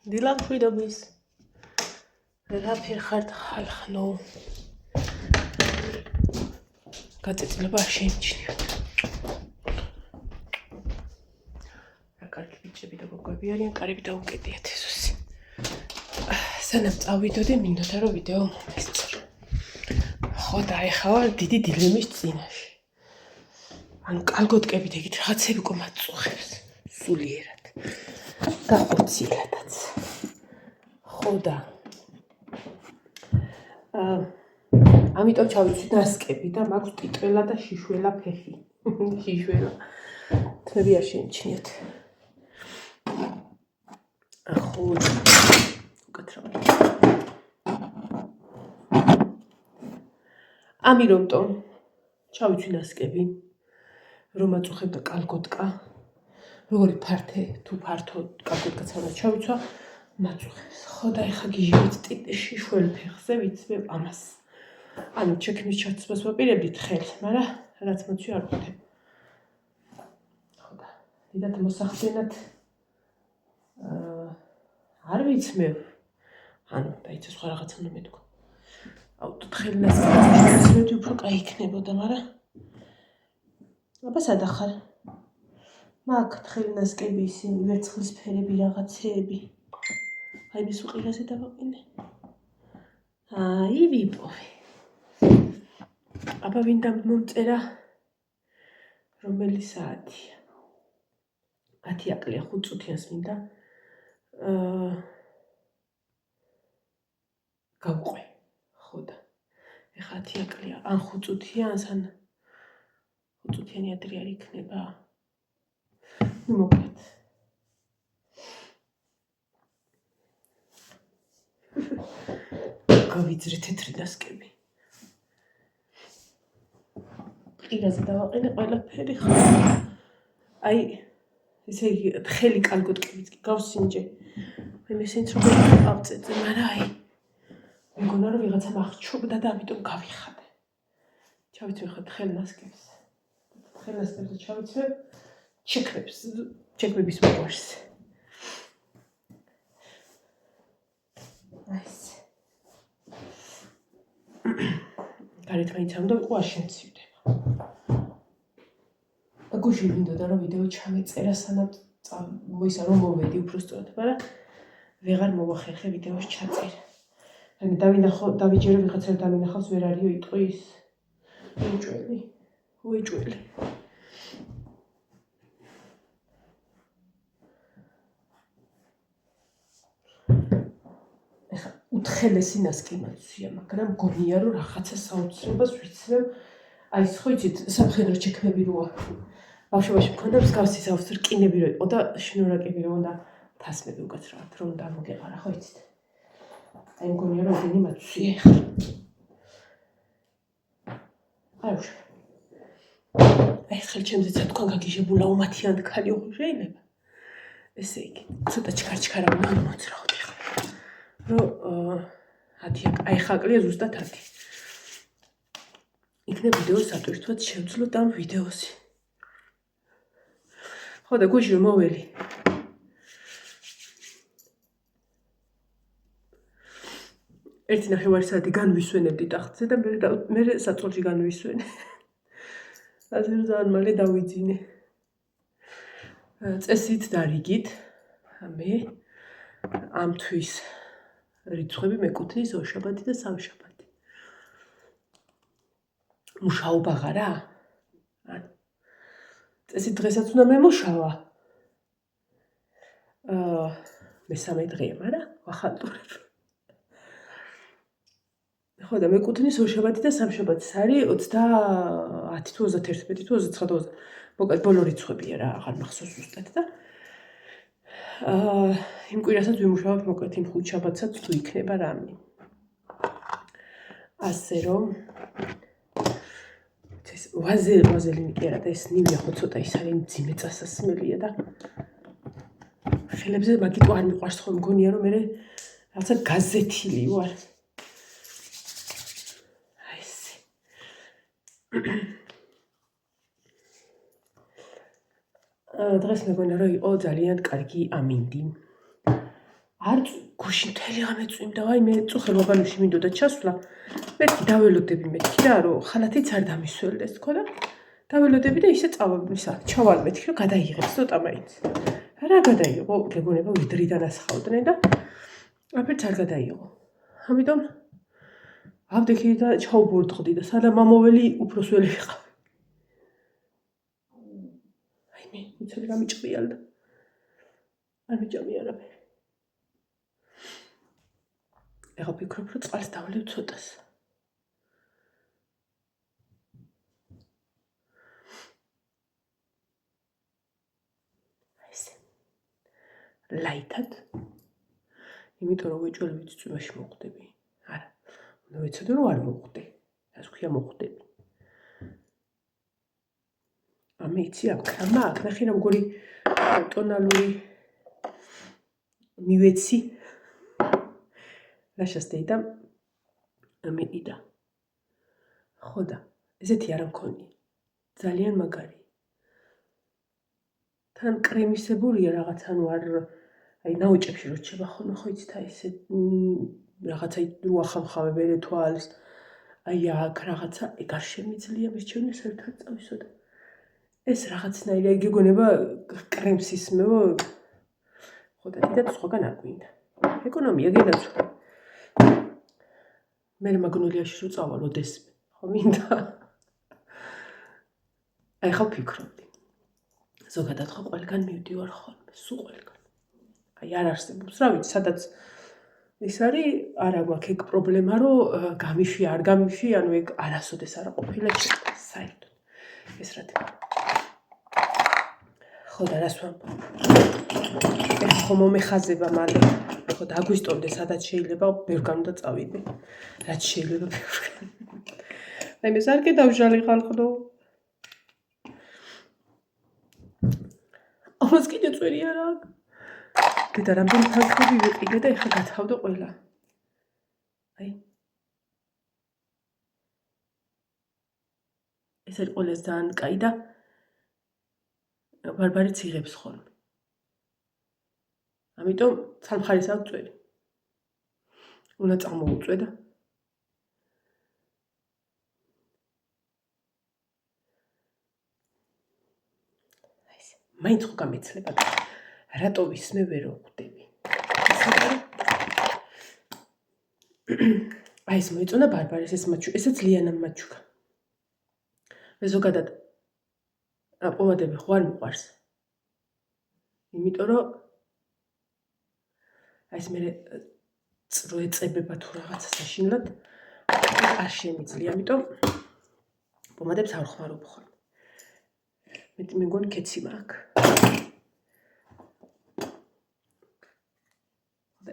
დილა მშვიდობის. რაფერ ხართ ხალხნო. გაწეწილება არ შეიმჩნიოთ. რა კარგი ბიჭები და გოგოები არიან, კარები და უკედიათ ეზოსი. სანამ წავიდოდი, მინდოდა რომ ვიდეო მომესწრო. ხო და ეხლა ვარ დიდი დილემის წინაშე. ანუ კალგოტკებით ეგეთ რაღაცები კომაწუხებს. სულიერად. გახორციელადაც. ხო და ამიტომ ჩავიცვი დასკები და მაქვს ტიტველა და შიშველა ფეხი. შიშველა. თმები არ შეიმჩნიათ. ხო. უკეთრავი. ამიტომ ჩავიცვი დასკები, რომ აწუხებდა კალგოტკა. როგორი ფართე, თუ ფართო კალგოტკაც არ ჩავიცვა, მაწუხებს. ხო და ეხა გიჟებით შიშველ ფეხზე ვიცვევ ამას. ანუ ჩექმის ჩაცმას ვაპირებდით ხელს, მაგრამ რაც მოწვი არ ხვდები. ხო და დიდად მოსახდენად არ ვიცმევ. ანუ დაიცა სხვა რაღაცა უნდა მეთქვა. აუტო თხელნას ვიცმევდი უფრო კაი იქნებოდა, მაგრამ აბა სადახარ. მაგ თხელნასკები ისინი ვერცხლისფერები რაღაცეები. აი მის უყირაზე დავაყენე. აი ვიპოვე. აბა ვინდა მომწერა რომელი საათია. 10 აკლია 5 წუთიანს მინდა გავყვე. ხო და ეხლა 10 აკლია ან 5 წუთიანს ან 5 წუთიანი ადრე არ იქნება. ნუ მოკლედ. გავიძრე თეთრი დასკები. ყირაზე დავაყენე ყველაფერი ხო. აი ესე იგი თხელი კალგოტკებიც კი გავსინჯე. მე მესენც რომ ავწეწე, მაგრამ აი მეგონა რომ ვიღაცამ აღჩობდა და ამიტომ გავიხადე. ჩავიცვი ხა თხელნასკებს. თხელნასკებზე ჩავიცვე ჩექმებს, ჩექმების მოყვარს. აის. გარეთ მაინც არ უნდა ვიყო, არ შემცირდება. გუშინ მინდოდა რომ ვიდეო ჩამეწერა სანამ მოისა რომ მოვედი უბრალოდ, მაგრამ ვეღარ მოვახერხე ვიდეოს ჩაწერა. მე დავიჯერო ვიღაცა რომ დამინახავს ვერ არისო იტყვის. უეჭველი. ეხლა უთხელესი ნასკი მაცვია, მაგრამ გონია რომ რაღაცა საოცრებას ვიცვევ. აი ეს ხო იცით, სამხედრო ჩექმები როა. ბავშვობაში მქონდა მსგავსი საოცრი რკინები რო იყო და შნურაკები რო უნდა თასმები უკაცრავად, რომ უნდა მოგეყარა, ხო იცით? აი მგონია რომ ეგენი მაცვია ეხლა. აი უშ. აი ხელჩემზეც თქვენ გაგიჟებულა უმათიან ქალი ხო შეიძლება? ესე იგი, ცოტა ჩქარჩქარა უნდა მოძრაოთ ეხლა. რომ 10 აი ხაკლია ზუსტად 10. იქნებ ვიდეოს ატვირთვაც შევძლოთ ამ ვიდეოსი. ხო და გუშინ მოველი. ერთი ნახევარი საათი განვისვენებდი ტახტზე და მე საწყლში განვისვენე. ასე რომ ძალიან მალე დავიძინე. წესით და რიგით მე ამ თვის რიცხვები მეკუთვნის ორშაბათი და სამშაბათი. მუშაობა ღარა? ანუ წესით დღესაც უნდა მემუშავა. მესამე დღეა, მაგრამ ვახალტურებ. ხო და მეკუთვნის ორშაბათი და სამშაბათი. არის 30 თუ 31 თუ 29. მოკლედ ბოლო რიცხვებია რა, აღარ მახსოვს ზუსტად და იმ კვირასაც ვიმუშავებ მოკლედ იმ ხუთშაბათსაც თუ იქნება რამე. ასე რომ ეს ვაზელინი კი არა და ეს ნივია ხო ცოტა ის არის მძიმე წასასმელია და ხელებზე მაგიტო არ მიყვარს ხო მგონია რომ მე რაღაცა გაზეთილი ვარ. აი ესე. დღეს მეგონა რომ იყო ძალიან კარგი ამინდი. არ გუში მთელი ღამე წვიმდა, აი მე წუხელ ვაგონში მინდოდა ჩასვლა. მეთქი დაველოდები მეთქი რა, რომ ხალათიც არ დამისველდეს თქო და დაველოდები და ისე ჩავალ მეთქი, რომ გადაიღებს ცოტა მაინც. რა გადაიღო? მეგონება ვიდრიდან ასხავდნენ და აფერც არ გადაიღო. ამიტომ ავდექი და ჩაუბორდღდი და სადამ ამოველი უფროსველი ვიყავ. აი მე უცებ გამიჭყიალდა. არ მიჭამი არაფერი. ეხლა ვფიქრობ, რომ წყალს დავლევ ცოტას. ესე. ლაითად. იმიტომ რომ ვეჭველებით წვიმაში მოხვდები. არა. უნდა ვიცოდე რომ არ მოხვდე. ასე ქვია მოხვდები. ამე იცი აქ რამ აქ ნახე როგორი ტონალური მივეცი. რაშას დედა ამეიდა. ხოდა ესეთი არ მქონი. ძალიან მაგარი. თან კრემისებურია რაღაც ანუ არ აი ნაოჭებში რო ჩება ხოლმე ხო იცით აი ესე რაღაცა რო ახამხამებენ თვალს აი აქ რაღაცა ეგ არ შემიძლია მირჩევნე საერთოდ წავისო და ეს რაღაცნაირი აი გეგონება კრემს ისმევ ხოდა დიდად სხვაგან არ გვინდა ეკონომია გინდაცა მე მაგნოლიაში რო წავალ ოდესმე ხო მინდა აი ხო ფიქრობდი ზოგადად ხო ყველგან მივდივარ ხოლმე სულ ყველგან აი არ არსებობს რა ვიცი სადაც ის არის არა გვაქვს ეგ პრობლემა რომ გამიშვი არ გამიშვი ანუ ეგ არასოდეს არ ყოფილა საერთოდ ეს რა თქმა ხოდა რას ვამბობ ეს ხომ მომეხაზება მალე ხო დაგვისტონდე სადაც შეიძლება ბევრგან უნდა წავიდე რაც შეიძლება ბევრგან აი მე ზარკე დავჟალი ხალხო ამას კიდე წვერი არა და რამდენი თანხები ვიყიდე და ეხლა გათავდა ყველა აი ეს არის ყველას ძალიან კაი და ბარბარიც იღებს ხოლმე ამიტომ სამხარეს აქვს წვერი უნდა წამოუწვე და მაინც ხო გამეცლება და რატო ვისმე ვერ ვხვდები აი ეს მოიწონა ბარბარეს ესეც ლიანა მაჩუკა მე ზოგადად პომადები ხო არ მიყვარს იმიტომ რომ აი ეს მე წრო ეწებება თუ რაღაცა საშინლად არ შემიძლია ამიტომ პომადებს არ ხმარობ ხოლმე მე მეგონი კეცი მაქვს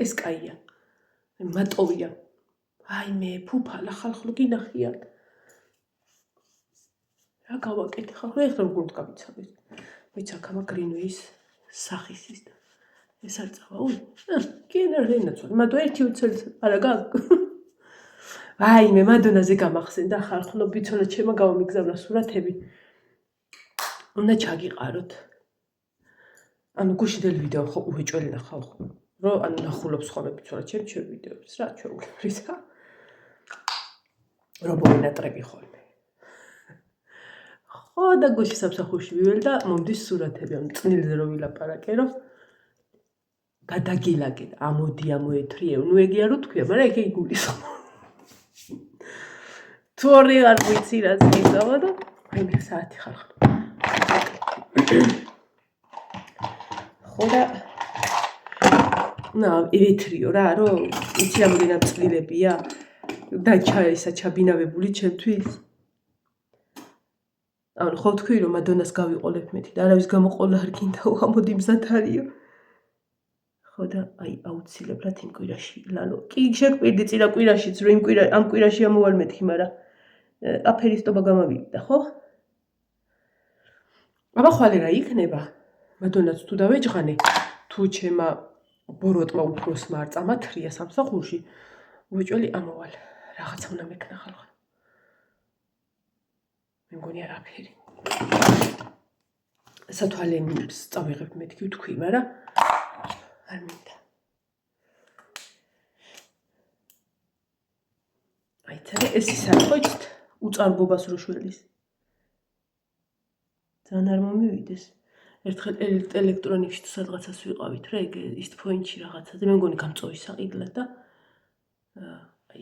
ეს კაია მატოვია აი მე ფუფალა ხალხო გინახიათ რა გავაკეთე ხალხო ეხლა როგორ გავიცავდეს ვიცი აქ ამა გრინვეის სახის ის და ეს არ წავა კენა რენაცო მადო ერთი უცელს არა გაგ აი მე მადონაზე გამახსენდა ხალხო ბიცოლა ჩემო გამომიგზავნა სურათები უნდა ჩაგიყაროთ ანუ გუშინდელი ვიდეო ხო უეჭველი ნახავ ხო რომ ანუ ნახულობს ხოლმე ბიცოლა ჩემ ვიდეოებს რა ჩვეულებრივ და რომ მომენატრები ხოლმე ხო და გუში სამსახურში ვიվել და მომდის სურათები ამ წნილზე რომ ვილაპარაკე რომ გადაგილაგეთ ამოდი ამოეთრიე ნუ ეგ არ თქვია მაგრამ ეგ იგულისხმ თუ ორი არ ვიცი რა ზღისავა და აი მე საათი ხალხო ხო და ეთრიო რა რომ იცი რამდენი წლილებია და ისა ჩაბინავებული ჩემთვის ანუ ხო თქვი რომ მადონას გავიყოლებ მეტი და არავის გამოყოლა არ გინდა ამოდი მზად არიო ხო და აი აუცილებლად იმ კვირაში ლალო კი შეგვიდი წინა კვირაშიც რომ ამ კვირაში ამოვალ მეთქი მაგრამ აფერისტობა გამავიდა ხო აბა ხვალე რა იქნება მადონაც თუ დავეჯღანე თუ ჩემა ბოროტმა უფროსმა არ წამათრია სამსახურში უეჭველი ამოვალ რაღაცა უნდა მექნა ხალხო მე მგონი არაფერი სათვალემს წავიღებ მეთქი ვთქვი მაგრამ არ მინდა აიცარე, ეს ის არის ხო იცით? უწარბობას რო შველის. ძალიან არ მომივიდეს. ერთხელ ელექტრონიკში თუ სადღაცას ვიყავით რა, ეგ East Point-ში რაღაცაზე, მე მგონი გამწოვი საყიდლად და აი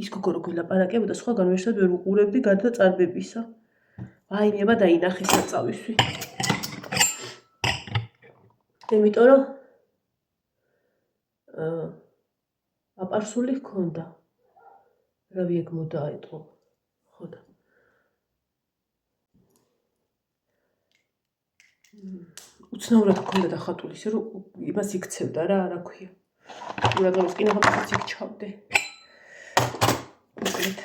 ის გოგო რო გვილაპარაკებოდა, სხვაგან ვერსად ვერ უყურებდი გარდა წარბებისა. აიმება დაინახე საწავისვი. იმიტომ რომ აპარსული ჰქონდა. რავი ეგ მოდაეტყო. ხო და უცნაურად ჰქონდა დახატული, ისე რომ იმას იქცევდა რა, რა ქვია. ურაგამის კინოხამსაც იქ ჩავდე. მოკლედ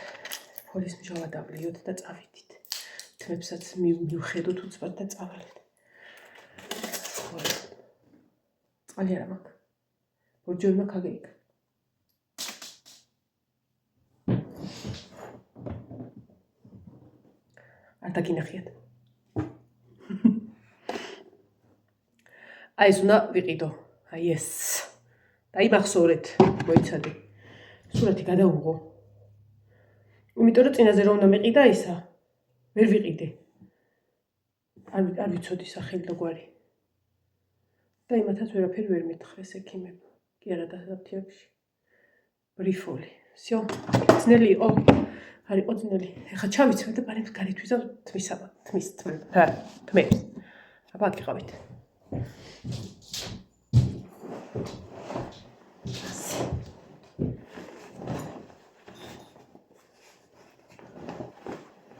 ფოლის მჟავა დავლიოთ და წავიდით. თმებსაც მივხედოთ უცბად და წავალეთ. წყალი არა მაქვს. ორჯერ მაქვს აგეიქ. არ დაგინახიათ. აი ეს უნდა ვიყიდო. აი ეს. დაიმახსოვრეთ, მოიცადე. სურათი გადაუღო. იმიტომ რომ წინაზე რომ უნდა მეყიდა ისა, ვერ ვიყიდე. არ ვიცოდი სახელი და გვარი. და იმათაც ვერაფერი ვერ მეთხრეს ექიმებმა. კი არა დასაფთიებში. ბრიფოლი. всё. ძნელი იყო. არ იყო ძნელი. ეხლა ჩავიცვე და პარემს გარეთ ვიზავ თმის თმებს. აბა გიყავით.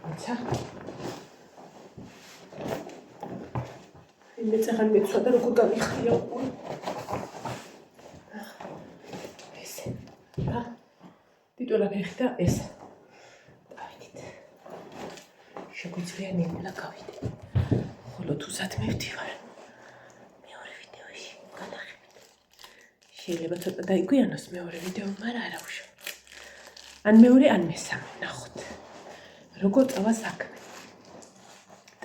აცა. მე წაღან მეცვა და როგორ გამიხია უკვე. ესე. რა? ტიტულა მეხდა ეს. დავიდით. შეგვიძლია ნელა გავიდე. ხოლო თუ სათმევდივარ. მეორე ვიდეოში გადახებით. შეიძლება ცოტა დაიგვიანოს მეორე ვიდეო, მაგრამ არა უშავ. ან მეორე, ან მესამე, ნახოთ. როგორ წავა საქმე.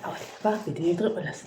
დავით, ბაბიდი, ეგრე ყველას.